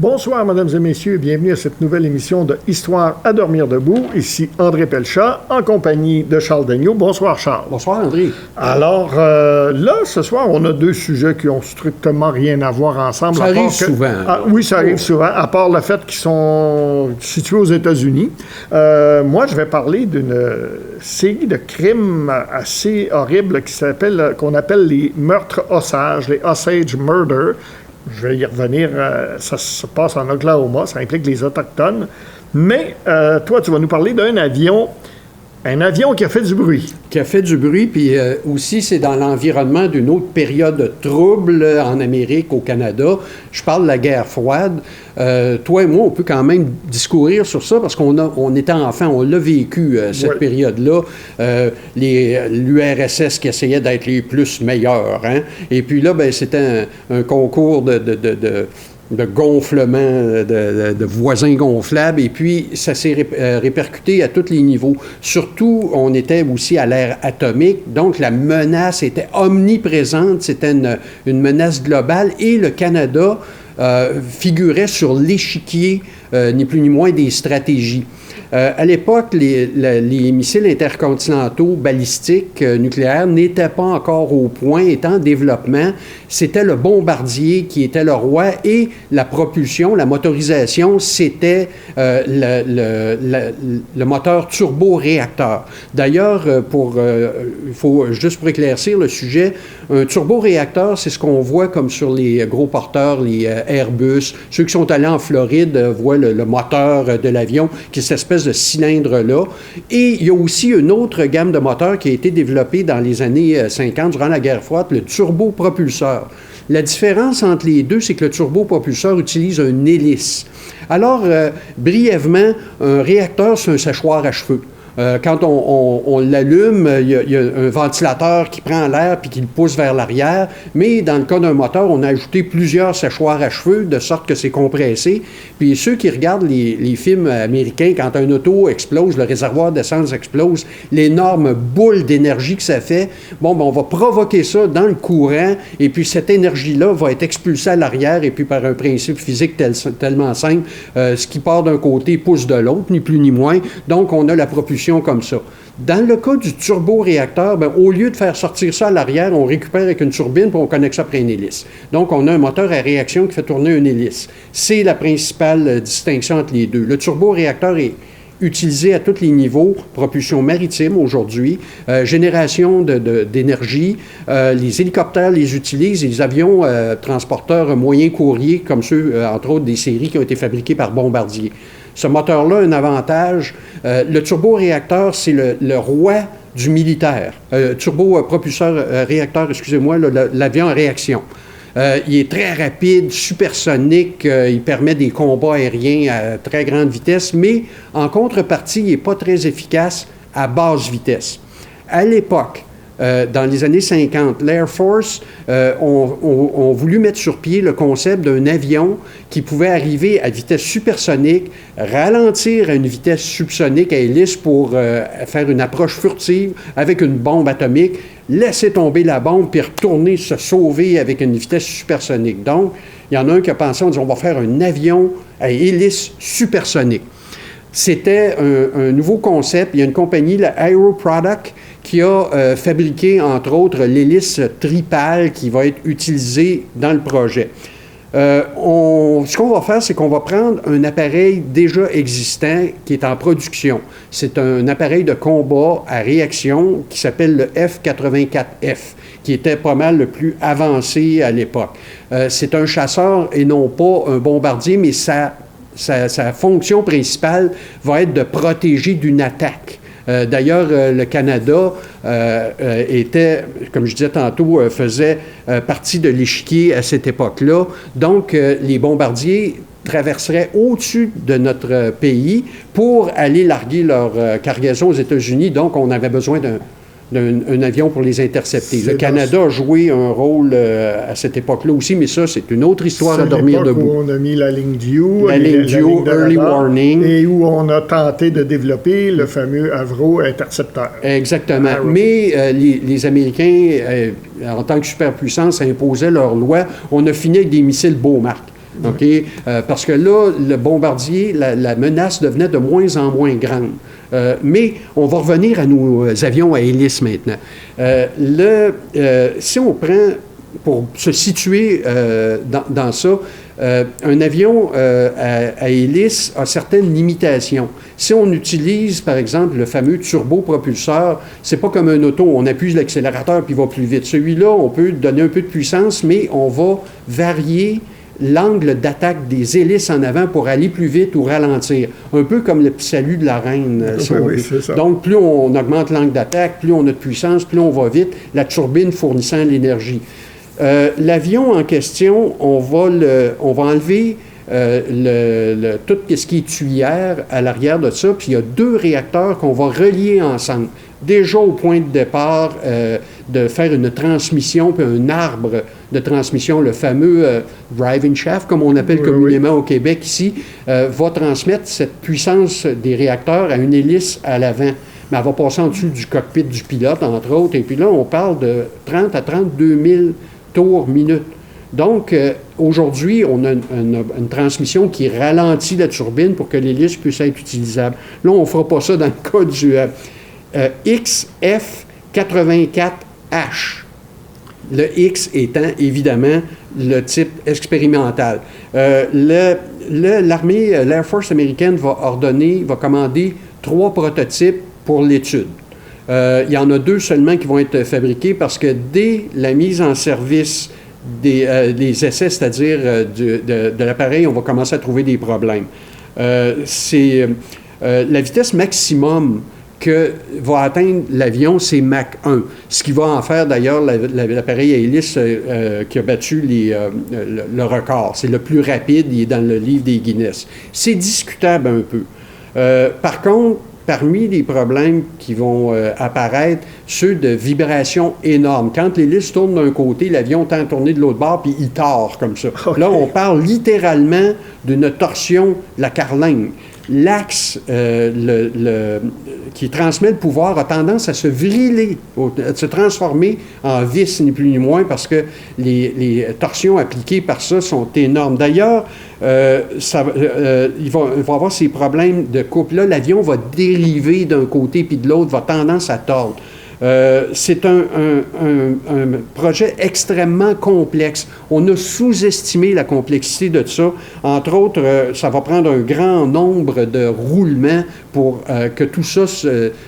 Bonsoir, mesdames et messieurs, et bienvenue à cette nouvelle émission de Histoire à dormir debout. Ici André Pelchat, en compagnie de Charles Daigneault. Bonsoir, Charles. Bonsoir, André. Alors, là, ce soir, on a deux sujets qui ont strictement rien à voir ensemble. Ça arrive souvent. Oui, ça arrive souvent, à part le fait qu'ils sont situés aux États-Unis. Moi, je vais parler d'une série de crimes assez horribles qu'on appelle les meurtres Osage, les Osage Murder. Je vais y revenir. Ça se passe en Oklahoma. Ça implique les Autochtones. Mais toi, tu vas nous parler d'un avion. Un avion qui a fait du bruit. Qui a fait du bruit, puis aussi, c'est dans l'environnement d'une autre période de trouble en Amérique, au Canada. Je parle de la guerre froide. Toi et moi, on peut quand même discourir sur ça, parce qu'on était enfant, on l'a vécu, cette période-là. L'URSS qui essayait d'être les plus meilleurs. Hein? Et puis là, ben, c'était un concours de gonflement, de voisins gonflables, et puis ça s'est répercuté à tous les niveaux. Surtout, on était aussi à l'ère atomique, donc la menace était omniprésente, c'était une menace globale, et le Canada figurait sur l'échiquier, ni plus ni moins, des stratégies. À l'époque, les missiles intercontinentaux balistiques nucléaires n'étaient pas encore au point, étaient en développement. C'était le bombardier qui était le roi et la propulsion, la motorisation, c'était le moteur turboréacteur. D'ailleurs, il faut juste pour éclaircir le sujet, un turboréacteur, c'est ce qu'on voit comme sur les gros porteurs, les Airbus. Ceux qui sont allés en Floride voient le moteur de l'avion, qui est cette espèce de cylindre-là. Et il y a aussi une autre gamme de moteurs qui a été développée dans les années 50, durant la guerre froide, le turbopropulseur. La différence entre les deux, c'est que le turbopropulseur utilise une hélice. Alors, brièvement, un réacteur, c'est un séchoir à cheveux. Quand on l'allume, il y a un ventilateur qui prend l'air puis qui le pousse vers l'arrière. Mais dans le cas d'un moteur, on a ajouté plusieurs séchoirs à cheveux de sorte que c'est compressé. Puis ceux qui regardent les films américains, quand un auto explose, le réservoir d'essence explose, l'énorme boule d'énergie que ça fait, bon, ben on va provoquer ça dans le courant et puis cette énergie-là va être expulsée à l'arrière et puis par un principe physique tellement simple, ce qui part d'un côté pousse de l'autre, ni plus ni moins. Donc, on a la propulsion comme ça. Dans le cas du turboréacteur, ben, au lieu de faire sortir ça à l'arrière, on récupère avec une turbine puis on connecte ça après une hélice. Donc, on a un moteur à réaction qui fait tourner une hélice. C'est la principale distinction entre les deux. Le turboréacteur est utilisé à tous les niveaux, propulsion maritime aujourd'hui, génération d'énergie. Les hélicoptères les utilisent, et les avions transporteurs moyens courriers, comme ceux, entre autres, des séries qui ont été fabriqués par Bombardier. Ce moteur-là a un avantage. Le turboréacteur, c'est le roi du militaire. Turbopropulseur réacteur, excusez-moi, l'avion en réaction. Il est très rapide, supersonique, il permet des combats aériens à très grande vitesse, mais en contrepartie, il n'est pas très efficace à basse vitesse. À l'époque, dans les années 50, l'Air Force ont voulu mettre sur pied le concept d'un avion qui pouvait arriver à vitesse supersonique, ralentir à une vitesse subsonique à hélice pour faire une approche furtive avec une bombe atomique, laisser tomber la bombe puis retourner se sauver avec une vitesse supersonique. Donc, il y en a un qui a pensé, on dit, on va faire un avion à hélice supersonique. C'était un nouveau concept. Il y a une compagnie, la Aero Product, qui a fabriqué, entre autres, l'hélice tripale qui va être utilisée dans le projet. Ce qu'on va faire, c'est qu'on va prendre un appareil déjà existant qui est en production. C'est un appareil de combat à réaction qui s'appelle le F-84F, qui était pas mal le plus avancé à l'époque. C'est un chasseur et non pas un bombardier, mais sa fonction principale va être de protéger d'une attaque. D'ailleurs, le Canada était, comme je disais tantôt, faisait partie de l'échiquier à cette époque-là. Donc, les bombardiers traverseraient au-dessus de notre pays pour aller larguer leur cargaison aux États-Unis. Donc, on avait besoin d'un avion pour les intercepter. Le Canada a joué un rôle à cette époque-là aussi, mais ça, c'est une autre histoire à dormir debout. Où on a mis la ligne Due, Early Warning. Et où on a tenté de développer le fameux Avro intercepteur. Exactement. Mais les Américains, en tant que superpuissance, imposaient leurs lois. On a fini avec des missiles Beaumark. OK? Parce que là, le bombardier, la menace devenait de moins en moins grande. Mais on va revenir à nos avions à hélice maintenant. Si on prend, pour se situer dans ça, un avion à hélice a certaines limitations. Si on utilise, par exemple, le fameux turbopropulseur, c'est pas comme un auto, on appuie l'accélérateur puis il va plus vite. Celui-là, on peut donner un peu de puissance, mais on va varier l'angle d'attaque des hélices en avant pour aller plus vite ou ralentir. Un peu comme le petit salut de la reine, si on veut. C'est ça. Donc, plus on augmente l'angle d'attaque, plus on a de puissance, plus on va vite, la turbine fournissant l'énergie. L'avion en question, on va enlever tout ce qui est tuyère à l'arrière de ça, puis il y a 2 réacteurs qu'on va relier ensemble. Déjà au point de départ, de faire une transmission, puis un arbre de transmission, le fameux driving shaft, comme on appelle communément au Québec ici, va transmettre cette puissance des réacteurs à une hélice à l'avant. Mais elle va passer en dessous du cockpit du pilote, entre autres. Et puis là, on parle de 30 à 32 000 tours minute. Donc, aujourd'hui, on a une transmission qui ralentit la turbine pour que l'hélice puisse être utilisable. Là, on ne fera pas ça dans le cas du XF-84H. Le X étant, évidemment, le type expérimental. L'armée, l'Air Force américaine va commander 3 prototypes pour l'étude. Il y en a 2 seulement qui vont être fabriqués parce que dès la mise en service des essais, c'est-à-dire de l'appareil, on va commencer à trouver des problèmes. La vitesse maximum que va atteindre l'avion, c'est Mach 1, ce qui va en faire d'ailleurs l'appareil à hélice qui a battu le record. C'est le plus rapide, il est dans le livre des Guinness. C'est discutable un peu. Par contre, parmi les problèmes qui vont apparaître, ceux de vibrations énormes. Quand l'hélice tourne d'un côté, l'avion tend à tourner de l'autre bord, puis il tord comme ça. Okay. Là, on parle littéralement d'une torsion de la carlingue. L'axe qui transmet le pouvoir a tendance à se vriler, à se transformer en vis, ni plus ni moins, parce que les torsions appliquées par ça sont énormes. D'ailleurs, il va avoir ces problèmes de couple. Là, l'avion va dériver d'un côté puis de l'autre, va tendance à tordre. C'est un projet extrêmement complexe. On a sous-estimé la complexité de ça. Entre autres, ça va prendre un grand nombre de roulements pour que tout ça,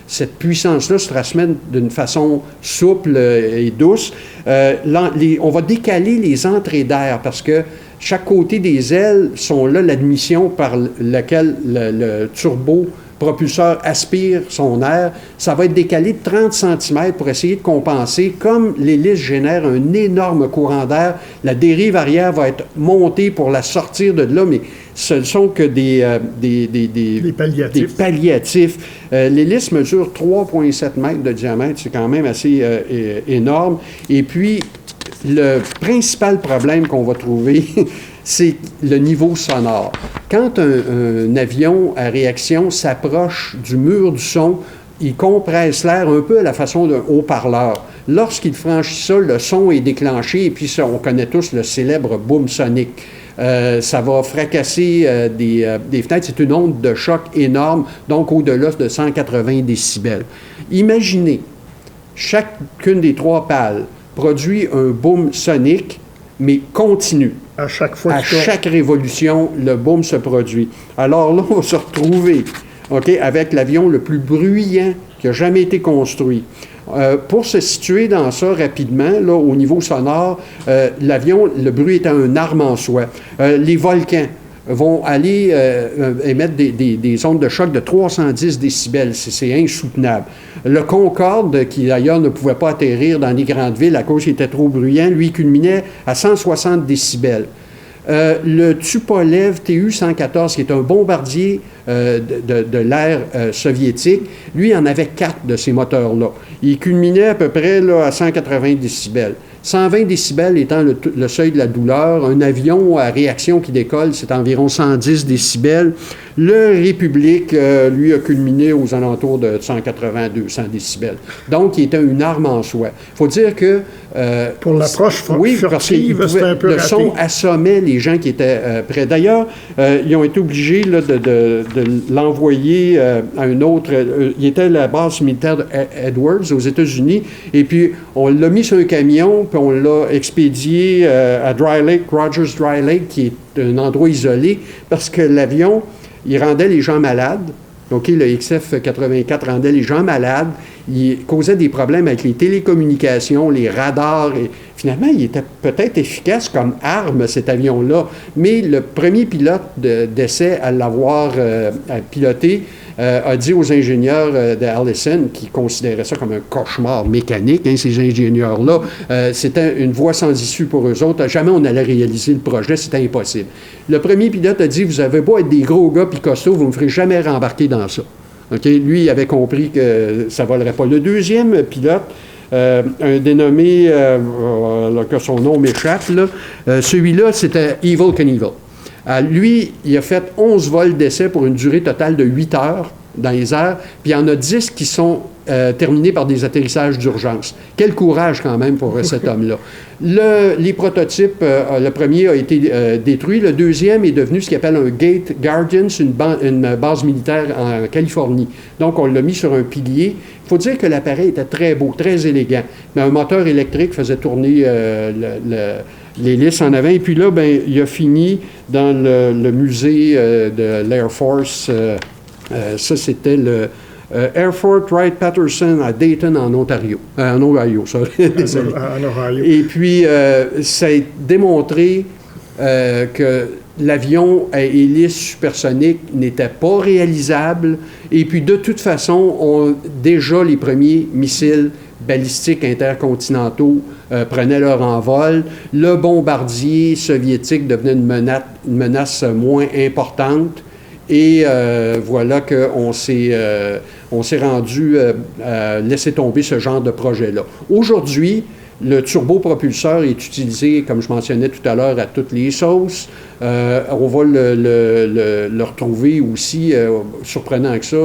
cette puissance-là, se transmette d'une façon souple et douce. On va décaler les entrées d'air parce que chaque côté des ailes sont là l'admission par laquelle le turbopropulseur aspire son air. Ça va être décalé de 30 cm pour essayer de compenser. Comme l'hélice génère un énorme courant d'air, la dérive arrière va être montée pour la sortir de là, mais ce ne sont que des palliatifs. L'hélice mesure 3,7 mètres de diamètre, c'est quand même assez énorme. Et puis, le principal problème qu'on va trouver, c'est le niveau sonore. Quand un avion à réaction s'approche du mur du son, il compresse l'air un peu à la façon d'un haut-parleur. Lorsqu'il franchit ça, le son est déclenché, et puis ça, on connaît tous le célèbre boom sonique. Ça va fracasser des fenêtres. C'est une onde de choc énorme, donc au-delà de 180 décibels. Imaginez, chacune des 3 pales produit un boom sonique, mais continu. À chaque fois. À chaque révolution, le boom se produit. Alors là, on va se retrouver avec l'avion le plus bruyant qui a jamais été construit. Pour se situer dans ça rapidement, là, au niveau sonore, l'avion, le bruit est une arme en soi. Les volcans vont aller émettre des ondes de choc de 310 décibels. C'est insoutenable. Le Concorde, qui d'ailleurs ne pouvait pas atterrir dans les grandes villes à cause qu'il était trop bruyant, lui culminait à 160 décibels. Le Tupolev Tu-114, qui est un bombardier de l'ère soviétique, lui en avait 4 de ces moteurs-là. Il culminait à peu près là, à 180 décibels. 120 décibels étant le seuil de la douleur. Un avion à réaction qui décolle, c'est environ 110 décibels. Le République, lui, a culminé aux alentours de 180-200 décibels. Donc, il était une arme en soi. Il faut dire que... pour l'approche furtive, c'était un peu le raté. son assommait les gens qui étaient près. D'ailleurs, ils ont été obligés là, de l'envoyer à une autre... il était à la base militaire d'Edwards aux États-Unis, et puis on l'a mis sur un camion, puis on l'a expédié à Dry Lake, Rogers Dry Lake, qui est un endroit isolé, parce que l'avion, il rendait les gens malades. OK, le XF-84 rendait les gens malades. Il causait des problèmes avec les télécommunications, les radars. Et finalement, il était peut-être efficace comme arme, cet avion-là. Mais le premier pilote d'essai à l'avoir piloté a dit aux ingénieurs d'Allison, qui considéraient ça comme un cauchemar mécanique, hein, ces ingénieurs-là, c'était une voie sans issue pour eux autres. Jamais on allait réaliser le projet, c'était impossible. Le premier pilote a dit, vous avez beau être des gros gars puis costauds, vous ne me ferez jamais rembarquer dans ça. Okay? Lui, il avait compris que ça ne volerait pas. Le deuxième pilote, un dénommé, que son nom m'échappe, celui-là, c'était Evel Knievel. Lui, il a fait 11 vols d'essai pour une durée totale de 8 heures dans les airs, puis il y en a 10 qui sont terminés par des atterrissages d'urgence. Quel courage quand même pour cet homme-là. Les prototypes, le premier a été détruit, le deuxième est devenu ce qu'on appelle un Gate Guardian, c'est une base militaire en Californie. Donc on l'a mis sur un pilier. Il faut dire que l'appareil était très beau, très élégant, mais un moteur électrique faisait tourner l'hélice en avant. Et puis là, ben, il a fini dans le musée de l'Air Force. Ça, c'était le Air Fort Wright-Patterson à Dayton, en Ontario. En Ohio, ça. Désolé. En Ohio. Et puis, ça a démontré que l'avion à hélice supersonique n'était pas réalisable. Et puis, de toute façon, déjà les premiers missiles balistiques intercontinentaux prenaient leur envol. Le bombardier soviétique devenait une menace moins importante. Et voilà qu'on s'est rendu à laisser tomber ce genre de projet-là. Aujourd'hui, le turbopropulseur est utilisé, comme je mentionnais tout à l'heure, à toutes les sauces. On va le retrouver aussi, surprenant que ça,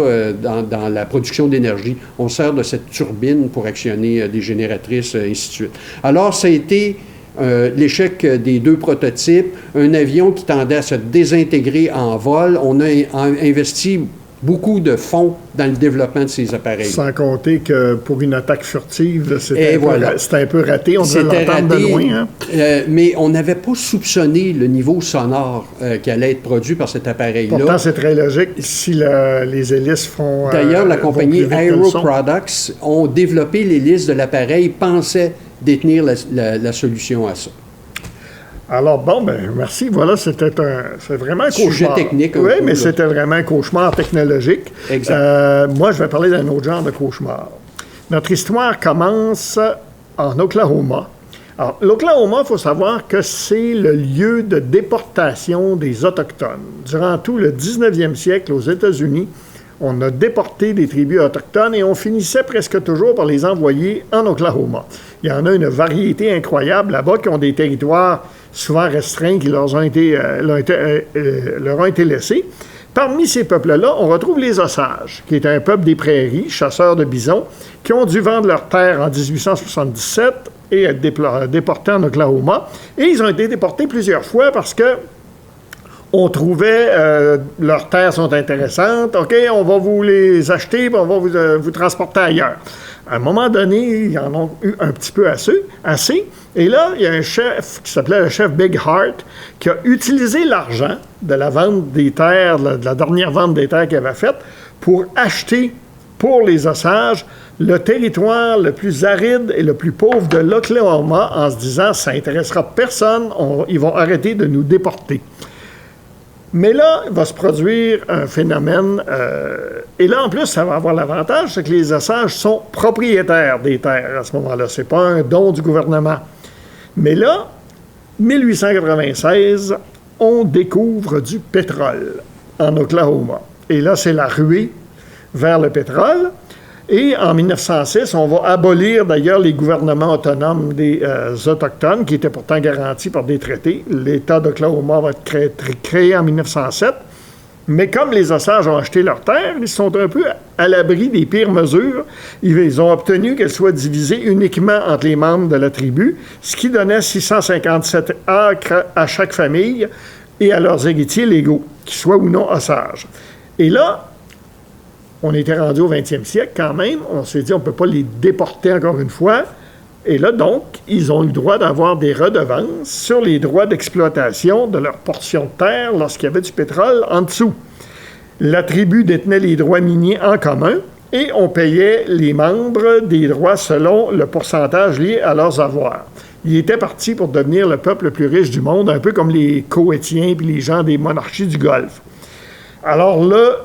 dans la production d'énergie. On sert de cette turbine pour actionner des génératrices, et ainsi de suite. Alors, ça a été l'échec des deux prototypes, un avion qui tendait à se désintégrer en vol. On a investi beaucoup de fonds dans le développement de ces appareils. Sans compter que pour une attaque furtive, c'était un peu raté. On devait l'entendre de loin. Hein? Mais on n'avait pas soupçonné le niveau sonore qui allait être produit par cet appareil-là. Pourtant, c'est très logique si les hélices font... D'ailleurs, la compagnie Aero Products ont développé l'hélice de l'appareil, pensaient détenir la solution à ça. Alors, bon, ben merci. Voilà, c'est vraiment un cauchemar. Sujet technique. Oui, mais c'était vraiment un cauchemar technologique. Exact. Moi, je vais parler d'un autre genre de cauchemar. Notre histoire commence en Oklahoma. Alors, l'Oklahoma, il faut savoir que c'est le lieu de déportation des Autochtones. Durant tout le 19e siècle, aux États-Unis, on a déporté des tribus autochtones et on finissait presque toujours par les envoyer en Oklahoma. Il y en a une variété incroyable là-bas qui ont des territoires souvent restreints qui leur ont été laissés. Parmi ces peuples-là, on retrouve les Osages, qui est un peuple des prairies, chasseurs de bisons, qui ont dû vendre leurs terres en 1877 et être déportés en Oklahoma. Et ils ont été déportés plusieurs fois parce que on trouvait leurs terres sont intéressantes, OK, on va vous les acheter, puis on va vous transporter ailleurs. À un moment donné, ils en ont eu un petit peu assez. Et là, il y a un chef qui s'appelait le chef Big Heart qui a utilisé l'argent de la vente des terres, de la dernière vente des terres qu'il avait faite, pour acheter pour les Osages le territoire le plus aride et le plus pauvre de l'Oklahoma en se disant « ça n'intéressera personne, ils vont arrêter de nous déporter ». Mais là, il va se produire un phénomène, et là, en plus, ça va avoir l'avantage, c'est que les Osages sont propriétaires des terres à ce moment-là. Ce n'est pas un don du gouvernement. Mais là, 1896, on découvre du pétrole en Oklahoma. Et là, c'est la ruée vers le pétrole. Et en 1906, on va abolir d'ailleurs les gouvernements autonomes des Autochtones, qui étaient pourtant garantis par des traités. L'État d'Oklahoma va être créé en 1907. Mais comme les Osages ont acheté leurs terres, ils sont un peu à l'abri des pires mesures. Ils ont obtenu qu'elles soient divisées uniquement entre les membres de la tribu, ce qui donnait 657 acres à chaque famille et à leurs héritiers légaux, qu'ils soient ou non Osages. Et là, on était rendu au 20e siècle quand même. On s'est dit, on ne peut pas les déporter encore une fois. Et là, donc, ils ont eu le droit d'avoir des redevances sur les droits d'exploitation de leur portion de terre lorsqu'il y avait du pétrole en dessous. La tribu détenait les droits miniers en commun et on payait les membres des droits selon le pourcentage lié à leurs avoirs. Ils étaient partis pour devenir le peuple le plus riche du monde, un peu comme les Koweïtiens puis les gens des monarchies du Golfe. Alors le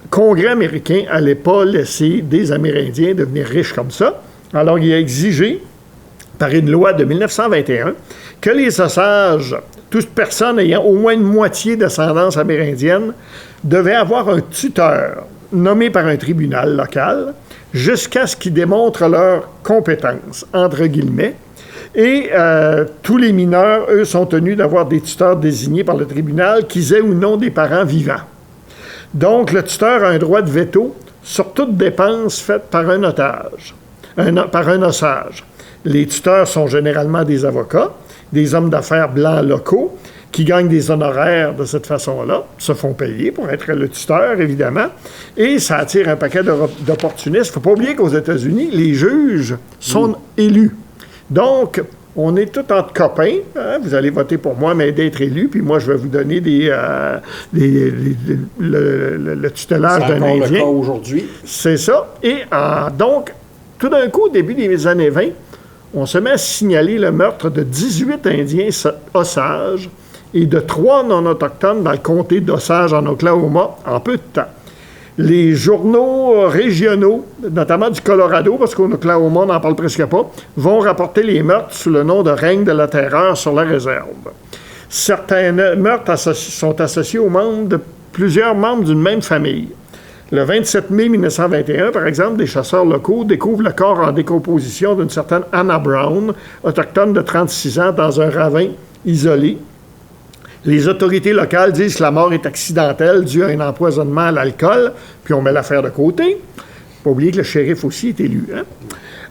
Congrès américain n'allait pas laisser des Amérindiens devenir riches comme ça. Alors, il a exigé, par une loi de 1921, que les Osages, toute personne ayant au moins une moitié d'ascendance amérindienne, devaient avoir un tuteur nommé par un tribunal local jusqu'à ce qu'ils démontrent leurs compétences, entre guillemets. Et tous les mineurs, eux, sont tenus d'avoir des tuteurs désignés par le tribunal, qu'ils aient ou non des parents vivants. Donc, le tuteur a un droit de veto sur toute dépense faite par un otage. Par un Osage. Les tuteurs sont généralement des avocats, des hommes d'affaires blancs locaux qui gagnent des honoraires de cette façon-là, se font payer pour être le tuteur, évidemment, et ça attire un paquet d'opportunistes. Il ne faut pas oublier qu'aux États-Unis, les juges sont élus. Donc, on est tous entre copains. Hein? Vous allez voter pour moi, m'aider à être élu, puis moi, je vais vous donner le tutelage d'un Indien. C'est encore le cas aujourd'hui. C'est ça. Et donc, tout d'un coup, au début des années 20, on se met à signaler le meurtre de 18 Indiens Osages et de 3 non-autochtones dans le comté d'Osage en Oklahoma en peu de temps. Les journaux régionaux, notamment du Colorado, parce qu'au Oklahoma, on n'en parle presque pas, vont rapporter les meurtres sous le nom de règne de la terreur sur la réserve. Certains meurtres sont associés aux membres de plusieurs membres d'une même famille. Le 27 mai 1921, par exemple, des chasseurs locaux découvrent le corps en décomposition d'une certaine Anna Brown, autochtone de 36 ans, dans un ravin isolé. Les autorités locales disent que la mort est accidentelle, due à un empoisonnement à l'alcool, puis on met l'affaire de côté. Pas oublier que le shérif aussi est élu. Hein?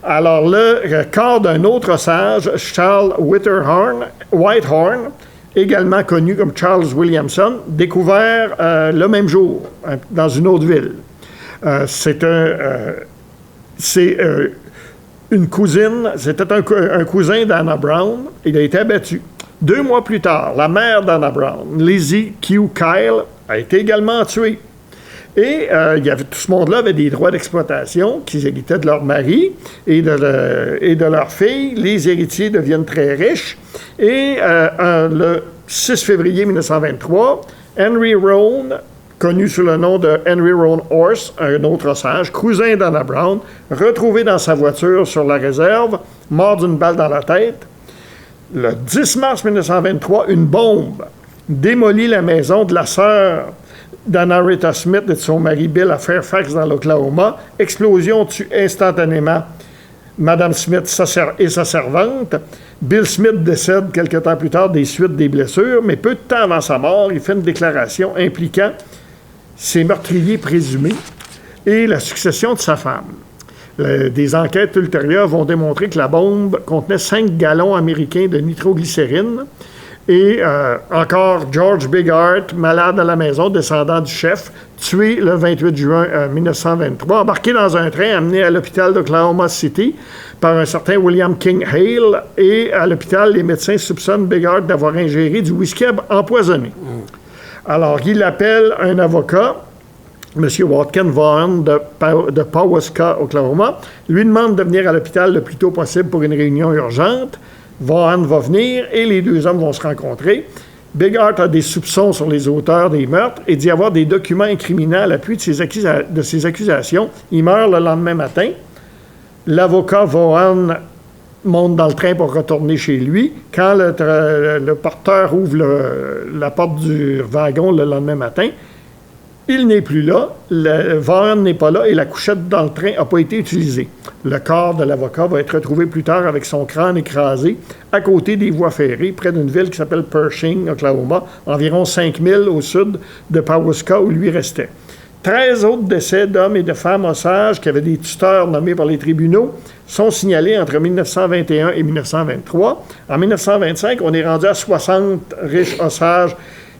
Alors, le corps d'un autre Osage, Charles Whitehorn, également connu comme Charles Williamson, découvert le même jour dans une autre ville. C'est une cousine, c'était un cousin d'Anna Brown. Il a été abattu. 2 mois plus tard, la mère d'Anna Brown, Lizzie Q. Kyle, a été également tuée. Et tout ce monde-là avait des droits d'exploitation qu'ils héritaient de leur mari et de leur fille. Les héritiers deviennent très riches. Et le 6 février 1923, Henry Roan, connu sous le nom de Henry Roan Horse, un autre Osage, cousin d'Anna Brown, retrouvé dans sa voiture sur la réserve, mort d'une balle dans la tête. Le 10 mars 1923, une bombe démolit la maison de la sœur d'Anna Rita Smith et de son mari Bill à Fairfax, dans l'Oklahoma. Explosion tue instantanément Mme Smith et sa servante. Bill Smith décède quelque temps plus tard des suites des blessures, mais peu de temps avant sa mort, il fait une déclaration impliquant ses meurtriers présumés et la succession de sa femme. Des enquêtes ultérieures vont démontrer que la bombe contenait 5 gallons américains de nitroglycérine. Et encore George Bigart, malade à la maison, descendant du chef, tué le 28 juin 1923, embarqué dans un train amené à l'hôpital d'Oklahoma City par un certain William King Hale. Et à l'hôpital, les médecins soupçonnent Bigart d'avoir ingéré du whisky empoisonné. Alors, il appelle un avocat, M. Watkin Vaughan de Powasca, Oklahoma, lui demande de venir à l'hôpital le plus tôt possible pour une réunion urgente. Vaughan va venir et les 2 hommes vont se rencontrer. Bigart a des soupçons sur les auteurs des meurtres et dit avoir des documents incriminants à l'appui de ses accusations. Il meurt le lendemain matin. L'avocat Vaughan monte dans le train pour retourner chez lui. Quand le porteur ouvre la porte du wagon le lendemain matin, Il n'est plus là, Vaughan n'est pas là et la couchette dans le train n'a pas été utilisée. Le corps de l'avocat va être retrouvé plus tard avec son crâne écrasé à côté des voies ferrées, près d'une ville qui s'appelle Pershing, Oklahoma, environ 5000 au sud de Pahuska où lui restait. 13 autres décès d'hommes et de femmes osages qui avaient des tuteurs nommés par les tribunaux sont signalés entre 1921 et 1923. En 1925, on est rendu à 60 riches osages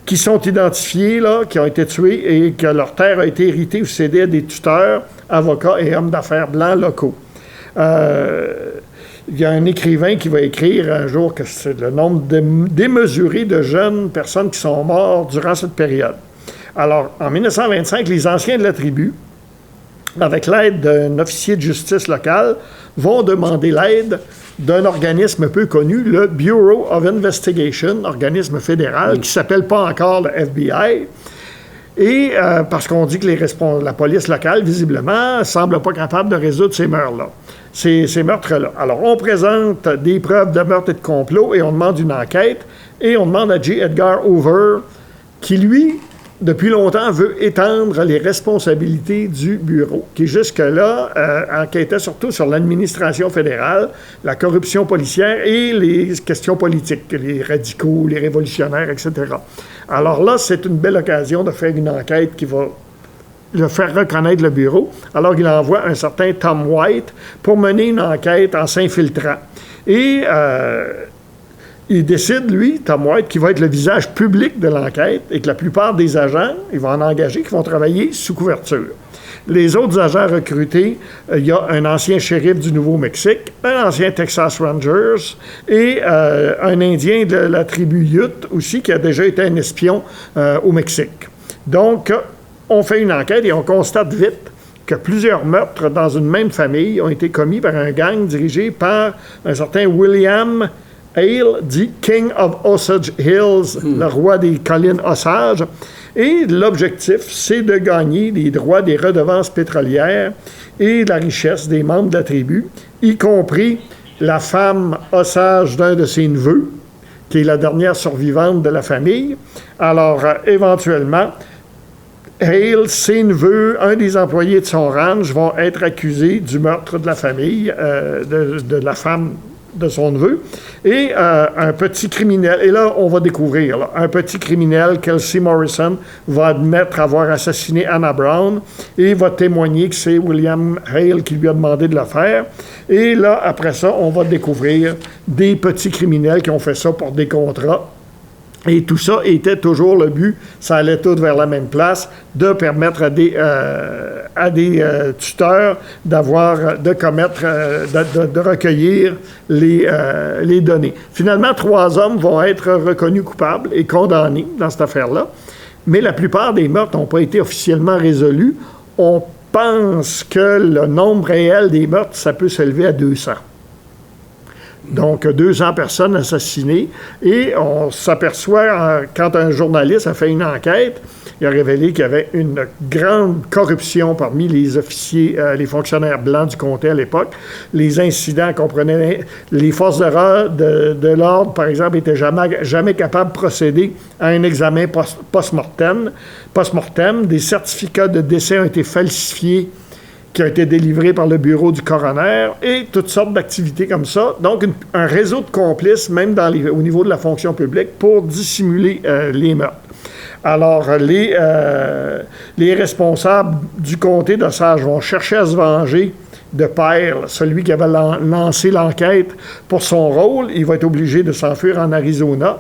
qui sont identifiés, là, qui ont été tués et que leur terre a été héritée ou cédée à des tuteurs, avocats et hommes d'affaires blancs locaux. Il y a un écrivain qui va écrire un jour que c'est le nombre démesuré de jeunes personnes qui sont mortes durant cette période. Alors, en 1925, les anciens de la tribu, avec l'aide d'un officier de justice local, vont demander l'aide d'un organisme peu connu, le Bureau of Investigation, organisme fédéral, qui ne s'appelle pas encore le FBI. Et parce qu'on dit que la police locale, visiblement, ne semble pas capable de résoudre ces meurtres-là. Ces meurtres-là. Alors, on présente des preuves de meurtre et de complot et on demande une enquête et on demande à J. Edgar Hoover, qui, lui, depuis longtemps, veut étendre les responsabilités du bureau, qui jusque-là enquêtait surtout sur l'administration fédérale, la corruption policière et les questions politiques, les radicaux, les révolutionnaires, etc. Alors là, c'est une belle occasion de faire une enquête qui va le faire reconnaître le bureau. Alors il envoie un certain Tom White pour mener une enquête en s'infiltrant. Et il décide, lui, Tom White, qui va être le visage public de l'enquête et que la plupart des agents, il va en engager, qui vont travailler sous couverture. Les autres agents recrutés, il y a un ancien shérif du Nouveau-Mexique, un ancien Texas Rangers et un Indien de la tribu Ute aussi, qui a déjà été un espion au Mexique. Donc, on fait une enquête et on constate vite que plusieurs meurtres dans une même famille ont été commis par un gang dirigé par un certain William Hale, dit King of Osage Hills, le roi des collines Osages. Et l'objectif, c'est de gagner les droits des redevances pétrolières et de la richesse des membres de la tribu, y compris la femme osage d'un de ses neveux, qui est la dernière survivante de la famille. Alors, éventuellement, Hale, ses neveux, un des employés de son ranch vont être accusés du meurtre de la famille, de la femme de son neveu, et un petit criminel, et là, on va découvrir, là, un petit criminel, Kelsey Morrison, va admettre avoir assassiné Anna Brown, et va témoigner que c'est William Hale qui lui a demandé de le faire, et là, après ça, on va découvrir des petits criminels qui ont fait ça pour des contrats. Et tout ça était toujours le but, ça allait tout vers la même place, de permettre à des tuteurs de recueillir les données. Finalement, 3 hommes vont être reconnus coupables et condamnés dans cette affaire-là, mais la plupart des meurtres n'ont pas été officiellement résolus. On pense que le nombre réel des meurtres, ça peut s'élever à 200. Donc, 200 personnes assassinées. Et on s'aperçoit, quand un journaliste a fait une enquête, il a révélé qu'il y avait une grande corruption parmi les officiers, les fonctionnaires blancs du comté à l'époque. Les incidents comprenaient les forces de l'ordre, par exemple, n'étaient jamais capables de procéder à un examen post-mortem. Des certificats de décès ont été falsifiés, qui a été délivré par le bureau du coroner, et toutes sortes d'activités comme ça. Donc, un réseau de complices, même au niveau de la fonction publique, pour dissimuler les meurtres. Alors, les responsables du comté d'Osage vont chercher à se venger de Pyle, celui qui avait lancé l'enquête pour son rôle. Il va être obligé de s'enfuir en Arizona.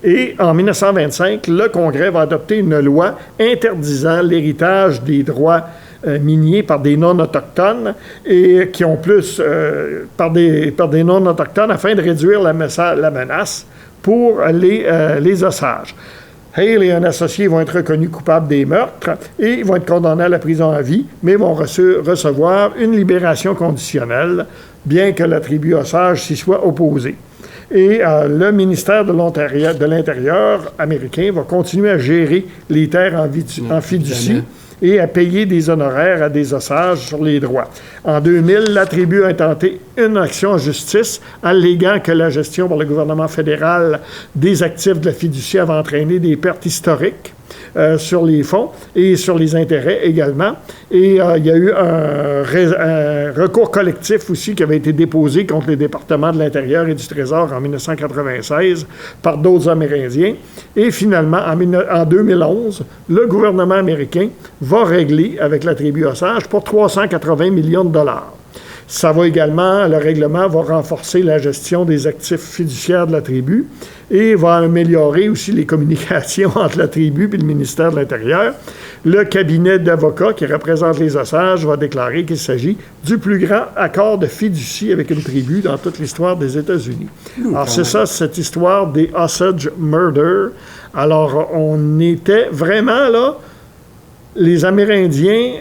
Et en 1925, le Congrès va adopter une loi interdisant l'héritage des droits miniers par des non-autochtones et qui ont plus par des non-autochtones afin de réduire la menace pour les Osages. Hale et un associé vont être reconnus coupables des meurtres et ils vont être condamnés à la prison à vie, mais vont recevoir une libération conditionnelle, bien que la tribu Osage s'y soit opposée. Et le ministère de l'Intérieur américain va continuer à gérer les terres en fiducie et à payer des honoraires à des Osages sur les droits. En 2000, la tribu a intenté une action en justice alléguant que la gestion par le gouvernement fédéral des actifs de la fiducie avait entraîné des pertes historiques sur les fonds et sur les intérêts également. Et il y a eu un recours collectif aussi qui avait été déposé contre les départements de l'Intérieur et du Trésor en 1996 par d'autres Amérindiens. Et finalement, en 2011, le gouvernement américain va régler avec la tribu Osage pour 380 millions de dollars. Ça va également, le règlement va renforcer la gestion des actifs fiduciaires de la tribu et va améliorer aussi les communications entre la tribu et le ministère de l'Intérieur. Le cabinet d'avocats qui représente les Osages va déclarer qu'il s'agit du plus grand accord de fiducie avec une tribu dans toute l'histoire des États-Unis. Alors, c'est ça, cette histoire des Osage Murder. Alors, on était vraiment là, les Amérindiens...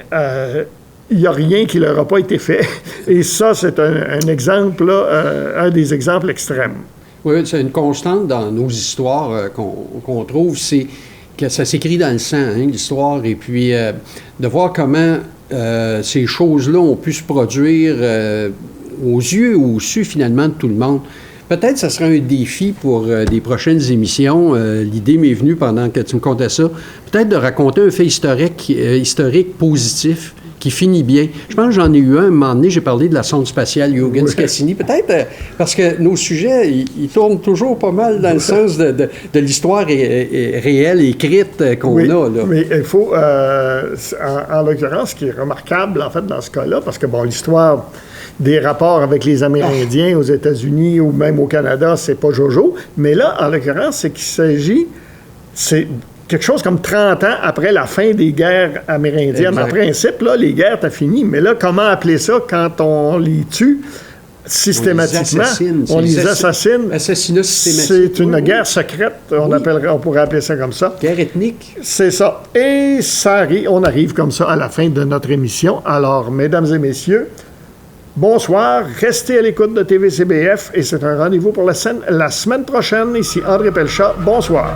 il n'y a rien qui leur a pas été fait. Et ça, c'est un exemple, là, un des exemples extrêmes. Oui, c'est une constante dans nos histoires qu'on trouve, c'est que ça s'écrit dans le sang, hein, l'histoire, et puis de voir comment ces choses-là ont pu se produire aux yeux ou au su, finalement, de tout le monde. Peut-être que ça serait un défi pour des prochaines émissions. L'idée m'est venue pendant que tu me contais ça. Peut-être de raconter un fait historique positif qui finit bien. Je pense que j'en ai eu un moment donné, j'ai parlé de la sonde spatiale Huygens Cassini. Peut-être parce que nos sujets, ils tournent toujours pas mal dans le sens de l'histoire réelle, écrite qu'on a. Là. Mais il faut, en l'occurrence, ce qui est remarquable, en fait, dans ce cas-là, parce que, bon, l'histoire des rapports avec les Amérindiens aux États-Unis ou même au Canada, c'est pas jojo. Mais là, en l'occurrence, c'est qu'il s'agit... C'est quelque chose comme 30 ans après la fin des guerres amérindiennes. Exact. En principe, là, les guerres, t'as fini. Mais là, comment appeler ça quand on les tue systématiquement? On les assassine. Assassinat systématique. C'est une guerre secrète, on pourrait appeler ça comme ça. Guerre ethnique. C'est ça. Et on arrive comme ça à la fin de notre émission. Alors, mesdames et messieurs, bonsoir, restez à l'écoute de TVCBF et c'est un rendez-vous pour la semaine prochaine. Ici André Pelchat, bonsoir.